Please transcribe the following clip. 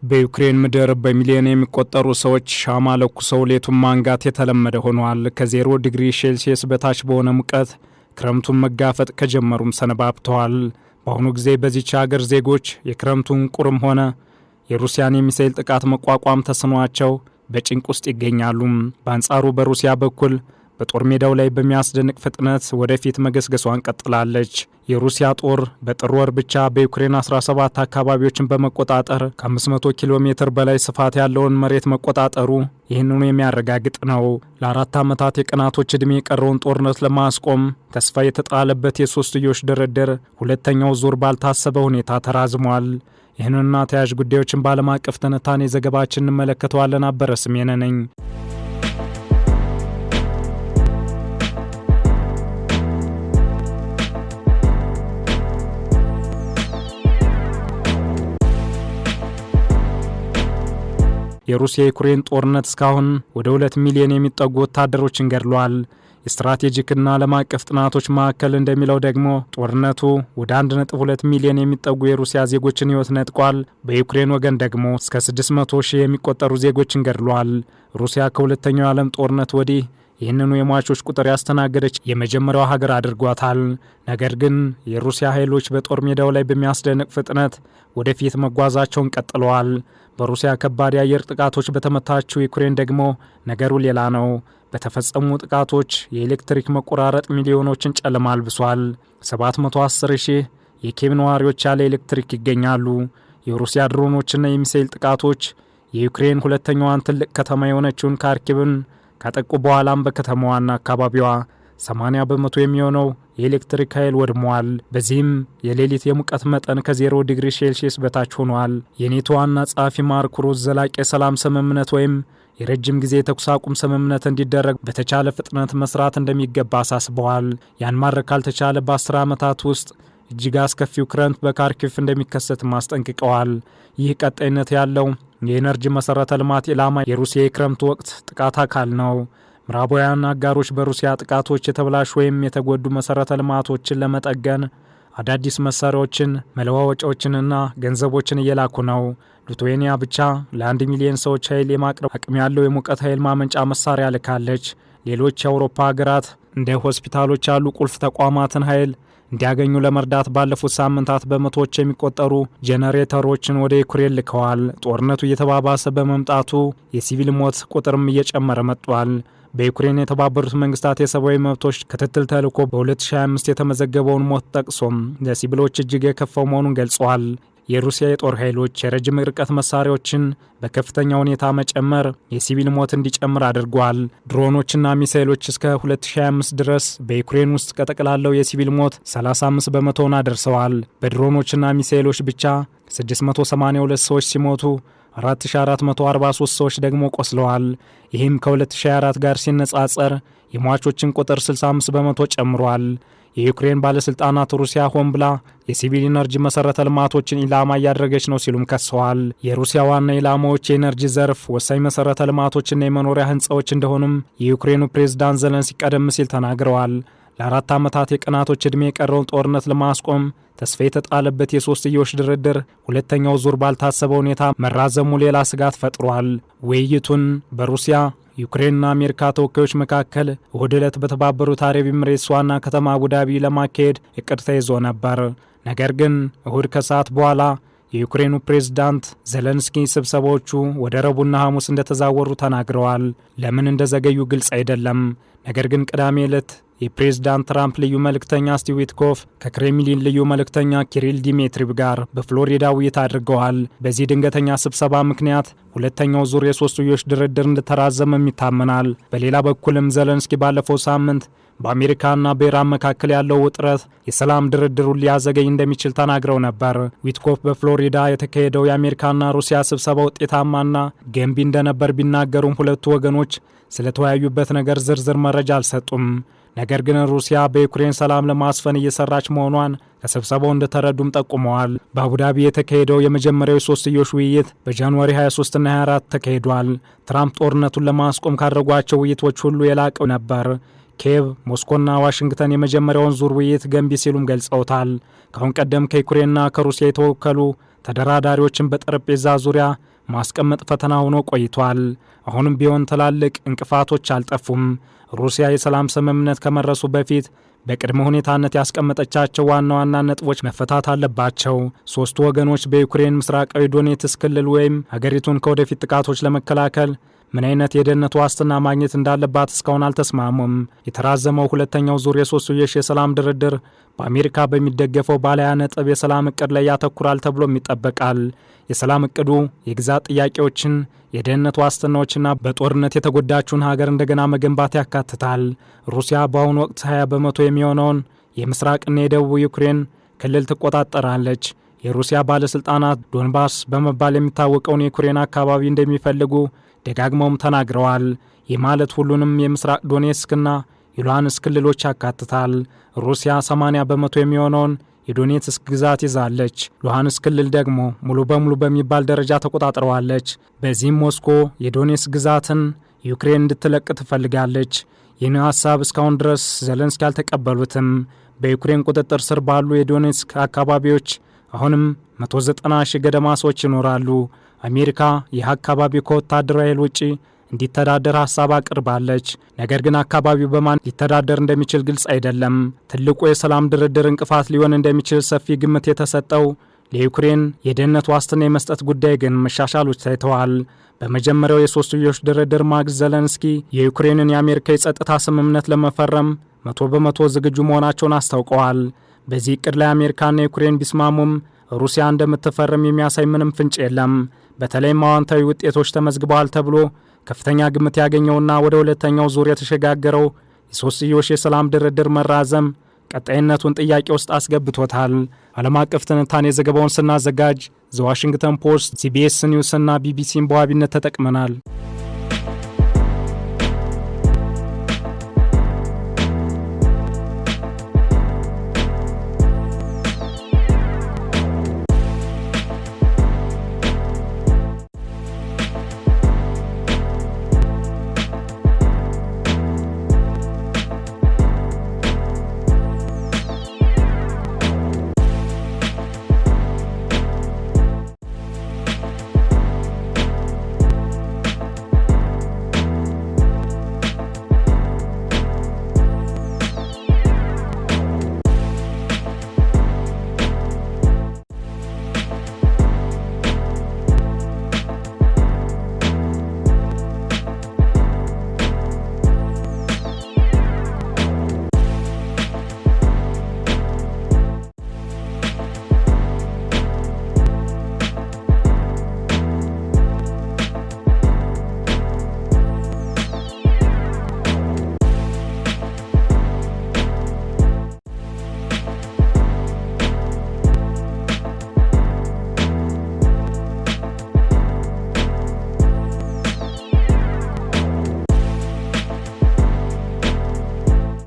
በዩክሬን ምድር በሚሊዮን የሚቆጠሩ ሰዎች ሻማ ለኩሰው ሌቱን ማንጋት የተለመደ ሆኗል። ከ0 ዲግሪ ሴልሲየስ በታች በሆነ ሙቀት ክረምቱን መጋፈጥ ከጀመሩም ሰነባብተዋል። በአሁኑ ጊዜ በዚች ሀገር ዜጎች የክረምቱን ቁርም ሆነ የሩሲያን የሚሳኤል ጥቃት መቋቋም ተስኗቸው በጭንቅ ውስጥ ይገኛሉ። በአንጻሩ በሩሲያ በኩል በጦር ሜዳው ላይ በሚያስደንቅ ፍጥነት ወደፊት መገስገሷን ቀጥላለች። የሩሲያ ጦር በጥር ወር ብቻ በዩክሬን 17 አካባቢዎችን በመቆጣጠር ከ500 ኪሎ ሜትር በላይ ስፋት ያለውን መሬት መቆጣጠሩ ይህንኑ የሚያረጋግጥ ነው። ለ4 ዓመታት የቀናቶች ዕድሜ የቀረውን ጦርነት ለማስቆም ተስፋ የተጣለበት የሶስትዮሽ ድርድር ሁለተኛው ዙር ባልታሰበ ሁኔታ ተራዝሟል። ይህንና ተያያዥ ጉዳዮችን በዓለም አቀፍ ትንታኔ ዘገባችን እንመለከተዋለን። አበረ ስሜነ ነኝ። የሩሲያ ዩክሬን ጦርነት እስካሁን ወደ 2 ሚሊዮን የሚጠጉ ወታደሮችን ገድሏል። የስትራቴጂክና ዓለም አቀፍ ጥናቶች ማዕከል እንደሚለው ደግሞ ጦርነቱ ወደ 1.2 ሚሊዮን የሚጠጉ የሩሲያ ዜጎችን ሕይወት ነጥቋል። በዩክሬን ወገን ደግሞ እስከ 600 ሺህ የሚቆጠሩ ዜጎችን ገድሏል። ሩሲያ ከሁለተኛው የዓለም ጦርነት ወዲህ ይህንኑ የሟቾች ቁጥር ያስተናገደች የመጀመሪያው ሀገር አድርጓታል። ነገር ግን የሩሲያ ኃይሎች በጦር ሜዳው ላይ በሚያስደንቅ ፍጥነት ወደፊት መጓዛቸውን ቀጥለዋል። በሩሲያ ከባድ የአየር ጥቃቶች በተመታችው ዩክሬን ደግሞ ነገሩ ሌላ ነው። በተፈጸሙ ጥቃቶች የኤሌክትሪክ መቆራረጥ ሚሊዮኖችን ጨለማ አልብሷል። 710 ሺህ የኪየቭ ነዋሪዎች ያለ ኤሌክትሪክ ይገኛሉ። የሩሲያ ድሮኖችና የሚሳኤል ጥቃቶች የዩክሬን ሁለተኛዋን ትልቅ ከተማ የሆነችውን ካርኪቭን ካጠቁ በኋላም በከተማዋና አካባቢዋ 80 በመቶ የሚሆነው የኤሌክትሪክ ኃይል ወድሟል። በዚህም የሌሊት የሙቀት መጠን ከ0 ዲግሪ ሴልሲየስ በታች ሆኗል። የኔቶ ዋና ጸሐፊ ማርክ ሩት ዘላቂ የሰላም ስምምነት ወይም የረጅም ጊዜ የተኩስ አቁም ስምምነት እንዲደረግ በተቻለ ፍጥነት መስራት እንደሚገባ አሳስበዋል። ያን ማድረግ ካልተቻለ በ10 ዓመታት ውስጥ እጅግ አስከፊው ክረምት በካርኪቭ እንደሚከሰት አስጠንቅቀዋል። ይህ ቀጣይነት ያለው የኤነርጂ መሰረተ ልማት ኢላማ የሩሲያ የክረምት ወቅት ጥቃት አካል ነው። ምዕራባውያን አጋሮች በሩሲያ ጥቃቶች የተበላሹ ወይም የተጎዱ መሰረተ ልማቶችን ለመጠገን አዳዲስ መሳሪያዎችን፣ መለዋወጫዎችንና ገንዘቦችን እየላኩ ነው። ሊቱዌኒያ ብቻ ለ1 ሚሊዮን ሰዎች ኃይል የማቅረብ አቅም ያለው የሙቀት ኃይል ማመንጫ መሳሪያ ልካለች። ሌሎች የአውሮፓ ሀገራት እንደ ሆስፒታሎች ያሉ ቁልፍ ተቋማትን ኃይል እንዲያገኙ ለመርዳት ባለፉት ሳምንታት በመቶዎች የሚቆጠሩ ጄኔሬተሮችን ወደ ዩክሬን ልከዋል። ጦርነቱ እየተባባሰ በመምጣቱ የሲቪል ሞት ቁጥርም እየጨመረ መጥቷል። በዩክሬን የተባበሩት መንግስታት የሰብአዊ መብቶች ክትትል ተልዕኮ በ2025 የተመዘገበውን ሞት ጠቅሶም ለሲቪሎች እጅግ የከፋው መሆኑን ገልጸዋል። የሩሲያ የጦር ኃይሎች የረጅም ርቀት መሳሪያዎችን በከፍተኛ ሁኔታ መጨመር የሲቪል ሞት እንዲጨምር አድርጓል። ድሮኖችና ሚሳኤሎች እስከ 2025 ድረስ በዩክሬን ውስጥ ከጠቅላላው የሲቪል ሞት 35 በመቶውን አደርሰዋል። በድሮኖችና ሚሳኤሎች ብቻ 682 ሰዎች ሲሞቱ 4443 ሰዎች ደግሞ ቆስለዋል። ይህም ከ2024 ጋር ሲነጻጸር የሟቾችን ቁጥር 65 በመቶ ጨምሯል። የዩክሬን ባለስልጣናት ሩሲያ ሆን ብላ የሲቪል ኢነርጂ መሰረተ ልማቶችን ኢላማ እያደረገች ነው ሲሉም ከሰዋል። የሩሲያ ዋና ኢላማዎች የኢነርጂ ዘርፍ ወሳኝ መሰረተ ልማቶችና የመኖሪያ ህንፃዎች እንደሆኑም የዩክሬኑ ፕሬዝዳንት ዘለንስኪ ቀደም ሲል ተናግረዋል። ለ4 ዓመታት የቀናቶች ዕድሜ የቀረውን ጦርነት ለማስቆም ተስፋ የተጣለበት የሶስትዮሽ ድርድር ሁለተኛው ዙር ባልታሰበ ሁኔታ መራዘሙ ሌላ ስጋት ፈጥሯል። ውይይቱን በሩሲያ ዩክሬንና አሜሪካ ተወካዮች መካከል እሁድ ዕለት በተባበሩት አረብ ኤሚሬትስ ዋና ከተማ አቡዳቢ ለማካሄድ እቅድ ተይዞ ነበር። ነገር ግን እሁድ ከሰዓት በኋላ የዩክሬኑ ፕሬዝዳንት ዘለንስኪ ስብሰባዎቹ ወደ ረቡዕና ሐሙስ እንደተዛወሩ ተናግረዋል። ለምን እንደዘገዩ ግልጽ አይደለም። ነገር ግን ቅዳሜ ዕለት የፕሬዝዳንት ትራምፕ ልዩ መልእክተኛ ስቲቭ ዊትኮፍ ከክሬምሊን ልዩ መልእክተኛ ኪሪል ዲሜትሪቭ ጋር በፍሎሪዳ ውይይት አድርገዋል። በዚህ ድንገተኛ ስብሰባ ምክንያት ሁለተኛው ዙር የሶስትዮሽ ድርድር እንደተራዘመም ይታመናል። በሌላ በኩልም ዘለንስኪ ባለፈው ሳምንት በአሜሪካና በኢራን መካከል ያለው ውጥረት የሰላም ድርድሩን ሊያዘገይ እንደሚችል ተናግረው ነበር። ዊትኮፍ በፍሎሪዳ የተካሄደው የአሜሪካና ሩሲያ ስብሰባ ውጤታማና ገንቢ እንደነበር ቢናገሩም ሁለቱ ወገኖች ስለተወያዩበት ነገር ዝርዝር መረጃ አልሰጡም። ነገር ግን ሩሲያ በዩክሬን ሰላም ለማስፈን እየሰራች መሆኗን ከስብሰባው እንደተረዱም ጠቁመዋል። በአቡዳቢ የተካሄደው የመጀመሪያው ሶስትዮሽ ውይይት በጃንዋሪ 23ና 24 ተካሂዷል። ትራምፕ ጦርነቱን ለማስቆም ካደረጓቸው ውይይቶች ሁሉ የላቀው ነበር። ኪየቭ፣ ሞስኮና ዋሽንግተን የመጀመሪያውን ዙር ውይይት ገንቢ ሲሉም ገልጸውታል። ከአሁን ቀደም ከዩክሬንና ከሩሲያ የተወከሉ ተደራዳሪዎችን በጠረጴዛ ዙሪያ ማስቀመጥ ፈተና ሆኖ ቆይቷል። አሁንም ቢሆን ትላልቅ እንቅፋቶች አልጠፉም። ሩሲያ የሰላም ስምምነት ከመድረሱ በፊት በቅድመ ሁኔታነት ያስቀመጠቻቸው ዋና ዋና ነጥቦች መፈታት አለባቸው። ሶስቱ ወገኖች በዩክሬን ምስራቃዊ ዶኔትስክ ክልል ወይም ሀገሪቱን ከወደፊት ጥቃቶች ለመከላከል ምን አይነት የደህንነት ዋስትና ማግኘት እንዳለባት እስካሁን አልተስማሙም። የተራዘመው ሁለተኛው ዙር የሶስትዮሽ የሰላም ድርድር በአሜሪካ በሚደገፈው ባለ 20 ነጥብ የሰላም እቅድ ላይ ያተኩራል ተብሎም ይጠበቃል። የሰላም እቅዱ የግዛት ጥያቄዎችን፣ የደህንነት ዋስትናዎችና በጦርነት የተጎዳችውን ሀገር እንደገና መገንባት ያካትታል። ሩሲያ በአሁኑ ወቅት 20 በመቶ የሚሆነውን የምስራቅና የደቡብ ዩክሬን ክልል ትቆጣጠራለች። የሩሲያ ባለሥልጣናት ዶንባስ በመባል የሚታወቀውን የዩክሬን አካባቢ እንደሚፈልጉ ደጋግመውም ተናግረዋል። ይህ ማለት ሁሉንም የምስራቅ ዶኔትስክና የሉሃንስክ ክልሎች ያካትታል። ሩሲያ 80 በመቶ የሚሆነውን የዶኔትስክ ግዛት ይዛለች። ሉሃንስክ ክልል ደግሞ ሙሉ በሙሉ በሚባል ደረጃ ተቆጣጥረዋለች። በዚህም ሞስኮ የዶኔትስክ ግዛትን ዩክሬን እንድትለቅ ትፈልጋለች። ይህን ሀሳብ እስካሁን ድረስ ዘለንስኪ አልተቀበሉትም። በዩክሬን ቁጥጥር ስር ባሉ የዶኔትስክ አካባቢዎች አሁንም 190 ሺህ ገደማ ሰዎች ይኖራሉ። አሜሪካ ይህ አካባቢ ከወታደራዊ ኃይል ውጪ እንዲተዳደር ሀሳብ አቅርባለች። ነገር ግን አካባቢው በማን ሊተዳደር እንደሚችል ግልጽ አይደለም። ትልቁ የሰላም ድርድር እንቅፋት ሊሆን እንደሚችል ሰፊ ግምት የተሰጠው ለዩክሬን የደህንነት ዋስትና የመስጠት ጉዳይ ግን መሻሻሎች ታይተዋል። በመጀመሪያው የሶስትዮሽ ድርድር ማግስት ዘለንስኪ የዩክሬንን የአሜሪካ የጸጥታ ስምምነት ለመፈረም 100 በመቶ ዝግጁ መሆናቸውን አስታውቀዋል። በዚህ እቅድ ላይ አሜሪካና ዩክሬን ቢስማሙም ሩሲያ እንደምትፈርም የሚያሳይ ምንም ፍንጭ የለም። በተለይም አዎንታዊ ውጤቶች ተመዝግበዋል ተብሎ ከፍተኛ ግምት ያገኘውና ወደ ሁለተኛው ዙር የተሸጋገረው የሶስትዮሽ የሰላም ድርድር መራዘም ቀጣይነቱን ጥያቄ ውስጥ አስገብቶታል። ዓለም አቀፍ ትንታኔ ዘገባውን ስናዘጋጅ ዘ ዋሽንግተን ፖስት፣ ሲቢኤስ ኒውስ እና ቢቢሲን በዋቢነት ተጠቅመናል።